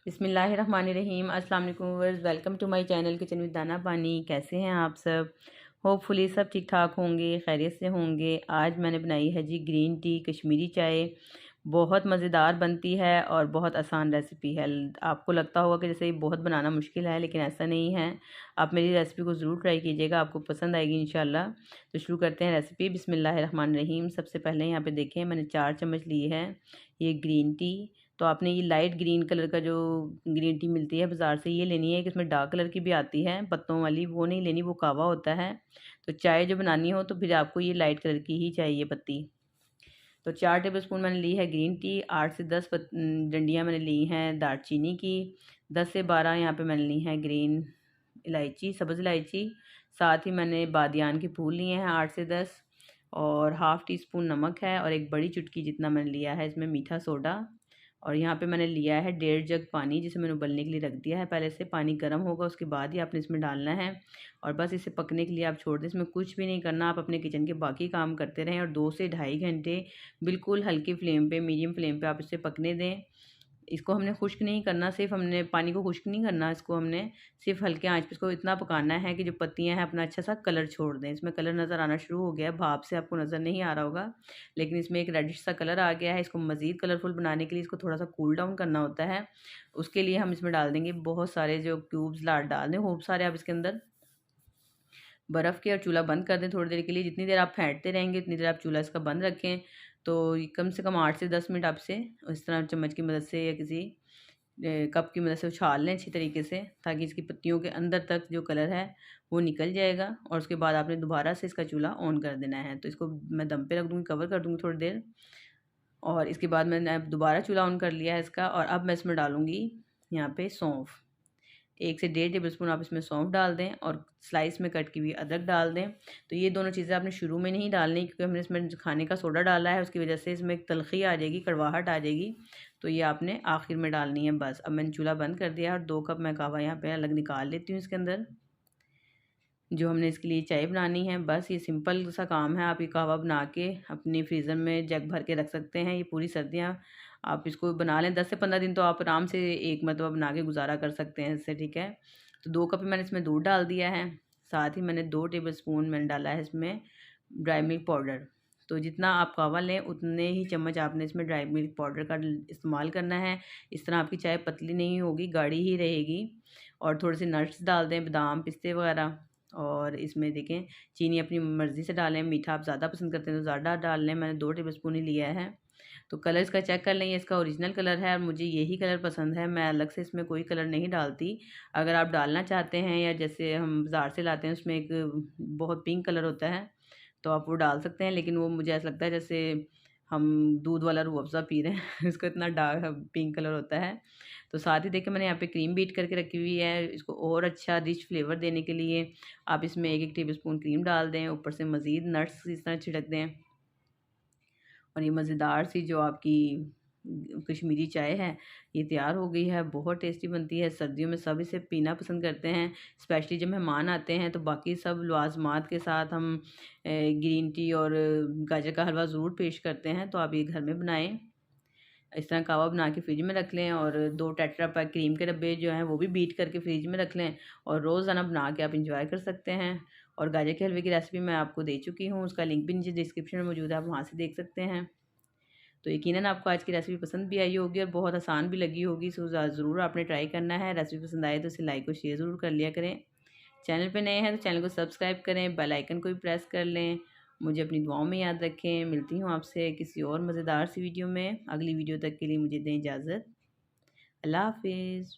बिस्मिल्लाहिर्रहमानिर्रहीम। अस्सलाम वालेकुम viewers, welcome to my channel kitchen with Dana Pani. कैसे हैं आप सब? होपफुली सब ठीक ठाक होंगे, खैरियत से होंगे। आज मैंने बनाई है जी ग्रीन टी कश्मीरी चाय। बहुत मज़ेदार बनती है और बहुत आसान रेसिपी है। आपको लगता होगा कि जैसे ये बहुत बनाना मुश्किल है, लेकिन ऐसा नहीं है। आप मेरी रेसिपी को ज़रूर ट्राई कीजिएगा, आपको पसंद आएगी इंशाल्लाह। तो शुरू करते हैं रेसिपी। बिस्मिल्लाहिर्रहमानिर्रहीम। सबसे पहले यहाँ पे देखें, मैंने 4 चम्मच ली है ये ग्रीन टी। तो आपने ये लाइट ग्रीन कलर का जो ग्रीन टी मिलती है बाज़ार से, ये लेनी है। कि इसमें डार्क कलर की भी आती है पत्तों वाली, वो नहीं लेनी, वो कावा होता है। तो चाय जो बनानी हो तो फिर आपको ये लाइट कलर की ही चाहिए पत्ती। तो 4 टेबलस्पून मैंने ली है ग्रीन टी। 8 से 10 डंडियाँ मैंने ली हैं दालचीनी की। 10 से 12 यहाँ पे मैंने ली हैं ग्रीन इलायची, सब्ज़ इलायची। साथ ही मैंने बादियान के फूल लिए हैं 8 से 10। और हाफ़ टी स्पून नमक है, और एक बड़ी चुटकी जितना मैंने लिया है इसमें मीठा सोडा। और यहाँ पे मैंने लिया है 1.5 जग पानी, जिसे मैंने उबलने के लिए रख दिया है पहले से। पानी गर्म होगा उसके बाद ही आपने इसमें डालना है। और बस इसे पकने के लिए आप छोड़ दें, इसमें कुछ भी नहीं करना। आप अपने किचन के बाकी काम करते रहें और 2 से ढाई घंटे बिल्कुल हल्की फ्लेम पे, मीडियम फ्लेम पे आप इसे पकने दें। इसको हमने खुश्क नहीं करना, सिर्फ हमने पानी को खुश्क नहीं करना, इसको हमने सिर्फ हल्के आंच पे इसको इतना पकाना है कि जो पत्तियां हैं अपना अच्छा सा कलर छोड़ दें। इसमें कलर नज़र आना शुरू हो गया है, भाप से आपको नज़र नहीं आ रहा होगा, लेकिन इसमें एक रेडिश सा कलर आ गया है। इसको मज़ीद कलरफुल बनाने के लिए इसको थोड़ा सा कूल डाउन करना होता है। उसके लिए हम इसमें डाल देंगे बहुत सारे जो क्यूब्स लाट डाल दें, खूब सारे आप इसके अंदर बर्फ़ के। और चूल्हा बंद कर दें थोड़ी देर के लिए। जितनी देर आप फेंटते रहेंगे उतनी देर आप चूल्हा इसका बंद रखें। तो कम से कम 8 से 10 मिनट आपसे इस तरह चम्मच की मदद से या किसी कप की मदद से उछाल लें अच्छी तरीके से, ताकि इसकी पत्तियों के अंदर तक जो कलर है वो निकल जाएगा। और उसके बाद आपने दोबारा से इसका चूल्हा ऑन कर देना है। तो इसको मैं दम पे रख दूँगी, कवर कर दूँगी थोड़ी देर। और इसके बाद मैंने अब दोबारा चूल्हा ऑन कर लिया है इसका। और अब मैं इसमें डालूँगी यहाँ पे सौंफ। 1 से 1.5 टेबलस्पून आप इसमें सौंफ डाल दें, और स्लाइस में कट की हुई अदरक डाल दें। तो ये दोनों चीज़ें आपने शुरू में नहीं डालनी, क्योंकि हमने इसमें खाने का सोडा डाला है, उसकी वजह से इसमें एक तलखी आ जाएगी, कड़वाहट आ जाएगी। तो ये आपने आखिर में डालनी है बस। अब मैंने चूल्हा बंद कर दिया है, और 2 कप मैं कहवा यहाँ पे अलग निकाल लेती हूँ इसके अंदर, जो हमने इसके लिए चाय बनानी है। बस ये सिंपल सा काम है। आप ये कहवा बना के अपनी फ्रीज़र में जग भर के रख सकते हैं। ये पूरी सर्दियाँ आप इसको बना लें, 10 से 15 दिन तो आप आराम से एक मरतबा बना के गुजारा कर सकते हैं इससे, ठीक है। तो 2 कप मैंने इसमें दूध डाल दिया है। साथ ही मैंने 2 टेबलस्पून मैंने डाला है इसमें ड्राई मिल्क पाउडर। तो जितना आप कहवा लें उतने ही चम्मच आपने इसमें ड्राई मिल्क पाउडर का इस्तेमाल करना है। इस तरह आपकी चाय पतली नहीं होगी, गाढ़ी ही रहेगी। और थोड़े से नट्स डाल दें, बादाम पिस्ते वगैरह। और इसमें देखें, चीनी अपनी मर्ज़ी से डालें, मीठा आप ज़्यादा पसंद करते हैं तो ज़्यादा डाल लें। मैंने 2 टेबलस्पून ही लिया है। तो कलर इसका चेक कर लें, ये इसका ओरिजिनल कलर है और मुझे यही कलर पसंद है। मैं अलग से इसमें कोई कलर नहीं डालती। अगर आप डालना चाहते हैं, या जैसे हम बाज़ार से लाते हैं उसमें एक बहुत पिंक कलर होता है, तो आप वो डाल सकते हैं। लेकिन वो मुझे ऐसा लगता है जैसे हम दूध वाला रूह अफ़ज़ा पी रहे हैं इसका इतना डार्क पिंक कलर होता है। तो साथ ही देखिए, मैंने यहाँ पे क्रीम बीट करके रखी हुई है। इसको और अच्छा रिच फ्लेवर देने के लिए आप इसमें 1-1 टेबलस्पून क्रीम डाल दें, ऊपर से मज़ीद नट्स इस तरह छिड़क दें। और ये मज़ेदार सी जो आपकी कश्मीरी चाय है, ये तैयार हो गई है। बहुत टेस्टी बनती है, सर्दियों में सब इसे पीना पसंद करते हैं। स्पेशली जब मेहमान आते हैं तो बाकी सब लवाज़मात के साथ हम ग्रीन टी और गाजर का हलवा ज़रूर पेश करते हैं। तो आप ये घर में बनाएं, इस तरह कहवा बना के फ्रिज में रख लें। और 2 टेट्रा पैक क्रीम के डब्बे जो हैं वो भी बीट करके फ्रिज में रख लें, और रोज़ाना बना के आप इंजॉय कर सकते हैं। और गाजर के हलवे की रेसिपी मैं आपको दे चुकी हूँ, उसका लिंक भी नीचे डिस्क्रिप्शन में मौजूद है, आप वहाँ से देख सकते हैं। तो यकीनन आपको आज की रेसिपी पसंद भी आई होगी और बहुत आसान भी लगी होगी। सो ज़रूर आपने ट्राई करना है। रेसिपी पसंद आए तो इसे लाइक और शेयर ज़रूर कर लिया करें। चैनल पे नए हैं तो चैनल को सब्सक्राइब करें, बेल आइकन को भी प्रेस कर लें। मुझे अपनी दुआओं में याद रखें। मिलती हूँ आपसे किसी और मज़ेदार सी वीडियो में। अगली वीडियो तक के लिए मुझे दें इजाज़त। अल्लाह हाफ़िज़।